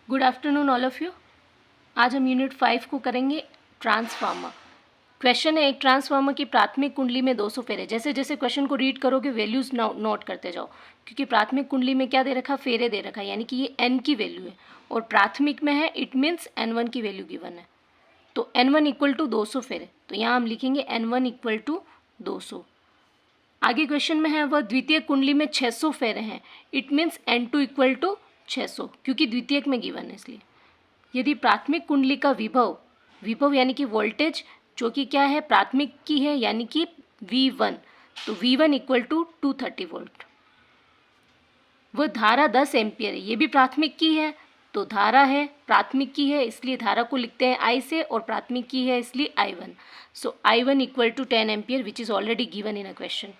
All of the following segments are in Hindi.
Good afternoon all of you. आज हम यूनिट 5 को करेंगे ट्रांसफार्मर। क्वेश्चन है, एक ट्रांसफार्मर की प्राथमिक कुंडली में 200 फेरे। जैसे जैसे क्वेश्चन को रीड करोगे वैल्यूज नोट करते जाओ, क्योंकि प्राथमिक कुंडली में क्या दे रखा, फेरे दे रखा है, यानी कि ये n की वैल्यू है और प्राथमिक में है, इट मीन्स n1 की वैल्यू गिवन है। तो n1 इक्वल टू 200 फेरे, तो यहाँ हम लिखेंगे n1 इक्वल टू 200। आगे क्वेश्चन में है, वह द्वितीय कुंडली में 600 फेरे हैं, it means n2 equal to 600, क्योंकि द्वितीयक में गिवन है इसलिए। यदि प्राथमिक कुंडली का विभव, विभव यानी कि वोल्टेज जो कि क्या है, प्राथमिक की है, यानी कि V1, तो V1 इक्वल टू 230 वोल्ट। वह धारा 10 एम्पियर है, ये भी प्राथमिक की है, तो धारा है प्राथमिक की है, इसलिए धारा को लिखते हैं I से, और प्राथमिक की है इसलिए I1। So I1 equal to 10 ampere which is already given in a question.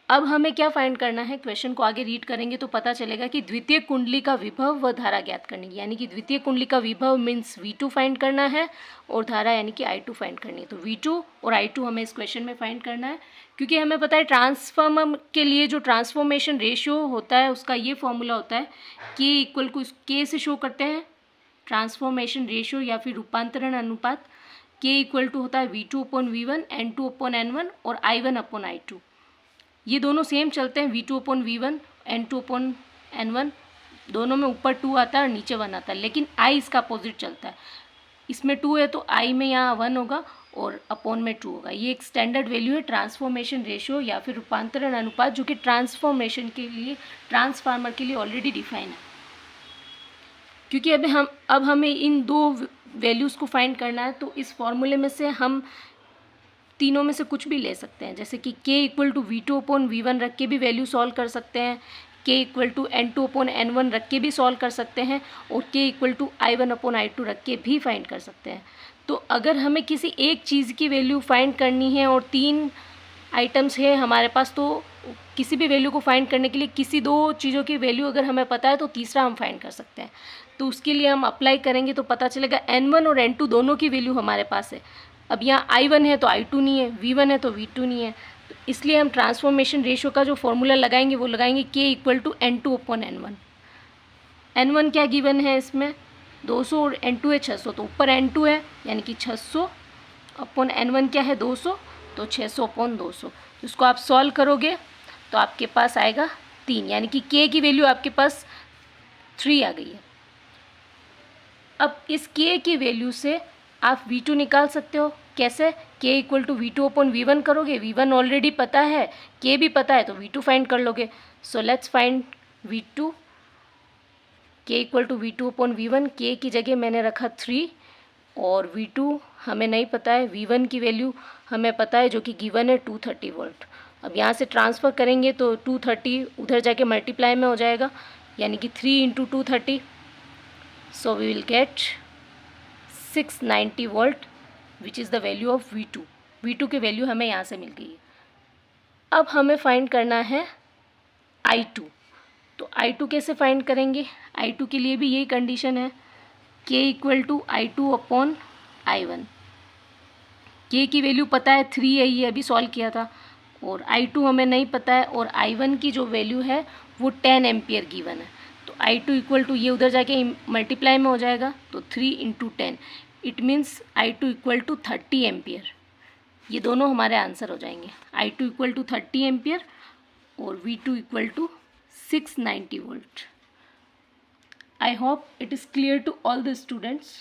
अब हमें क्या फाइंड करना है, क्वेश्चन को आगे रीड करेंगे तो पता चलेगा कि द्वितीय कुंडली का विभव व धारा ज्ञात करनी है, यानी कि द्वितीय कुंडली का विभव मीन्स V2 फाइंड करना है और धारा यानी कि I2 फाइंड करनी है। तो V2 और I2 हमें इस क्वेश्चन में फाइंड करना है, क्योंकि हमें पता है ट्रांसफार्मर के लिए जो ट्रांसफॉर्मेशन रेशियो होता है उसका ये फॉर्मूला होता है, K इक्वल टू K से शो करते हैं ट्रांसफॉर्मेशन रेशियो या फिर रूपांतरण अनुपात। K इक्वल टू होता है V2 upon V1, N2 upon N1 और I1 अपॉन I2। ये दोनों सेम चलते हैं, V2 upon V1, N2 upon N1, दोनों में ऊपर 2 आता है और नीचे 1 आता है, लेकिन I इसका अपोजिट चलता है। इसमें 2 है तो I में यहाँ 1 होगा और अपॉन में 2 होगा। ये एक स्टैंडर्ड वैल्यू है ट्रांसफॉर्मेशन रेशियो या फिर रूपांतरण अनुपात, जो कि ट्रांसफॉर्मेशन के लिए, ट्रांसफार्मर के लिए ऑलरेडी डिफाइन है। क्योंकि अब हमें इन दो वैल्यूज़ को फाइंड करना है, तो इस फॉर्मूले में से हम तीनों में से कुछ भी ले सकते हैं, जैसे कि K equal to V2 upon V1 रख के भी वैल्यू सॉल्व कर सकते हैं, K equal to N2 upon N1 रख के भी सॉल्व कर सकते हैं, और K equal to I1 upon I2 रख के भी फाइंड कर सकते हैं। तो अगर हमें किसी एक चीज़ की वैल्यू फाइंड करनी है और 3 आइटम्स है हमारे पास, तो किसी भी वैल्यू को फाइंड करने के लिए किसी 2 चीज़ों की वैल्यू अगर हमें पता है तो तीसरा हम फाइंड कर सकते हैं। तो उसके लिए हम अप्लाई करेंगे तो पता चलेगा N1 और N2 दोनों की वैल्यू हमारे पास है। अब यहाँ I1 है तो I2 नहीं है, V1 है तो V2 नहीं है, तो इसलिए हम ट्रांसफॉर्मेशन रेशियो का जो फॉर्मूला लगाएंगे वो लगाएंगे K equal to N2 upon N1। N1 क्या गिवन है इसमें, 200, और N2 है 600, तो ऊपर N2 है यानी कि 600 अपॉन N1 क्या है 200, तो 600 अपॉन 200। तो इसको आप सॉल्व करोगे तो आपके पास आएगा 3, यानी कि K की वैल्यू आपके पास 3 आ गई है। अब इस K की वैल्यू से आप V2 निकाल सकते हो। कैसे, K equal to V2 upon V1 करोगे, V1 ऑलरेडी पता है, K भी पता है, तो V2 फाइंड कर लोगे। So let's find V2। K equal to V2 upon V1, K की जगह मैंने रखा 3 और V2 हमें नहीं पता है, V1 की वैल्यू हमें पता है जो कि गिवन है 230 वोल्ट। अब यहाँ से ट्रांसफ़र करेंगे तो 230 उधर जाके मल्टीप्लाई में हो जाएगा, यानी कि 3 into 230, so we will get 690 volt which is the value of V2। V2 की वैल्यू हमें यहाँ से मिल गई है। अब हमें फाइंड करना है I2। तो I2 कैसे फाइंड करेंगे, I2 के लिए भी यही कंडीशन है, K equal to I2 upon I1। K की वैल्यू पता है 3 है, ये अभी सॉल्व किया था, और I2 हमें नहीं पता है, और I1 की जो वैल्यू है वो 10 एम्पियर गिवन है। तो I2 इक्वल टू ये उधर जाके मल्टीप्लाई में हो जाएगा, तो 3 into 10, it means I2 equal to 30 ampere. ये दोनों हमारे आंसर हो जाएंगे, I2 इक्वल टू 30 एम्पियर और V2 equal to 690 volt. I hope it is clear to all the students.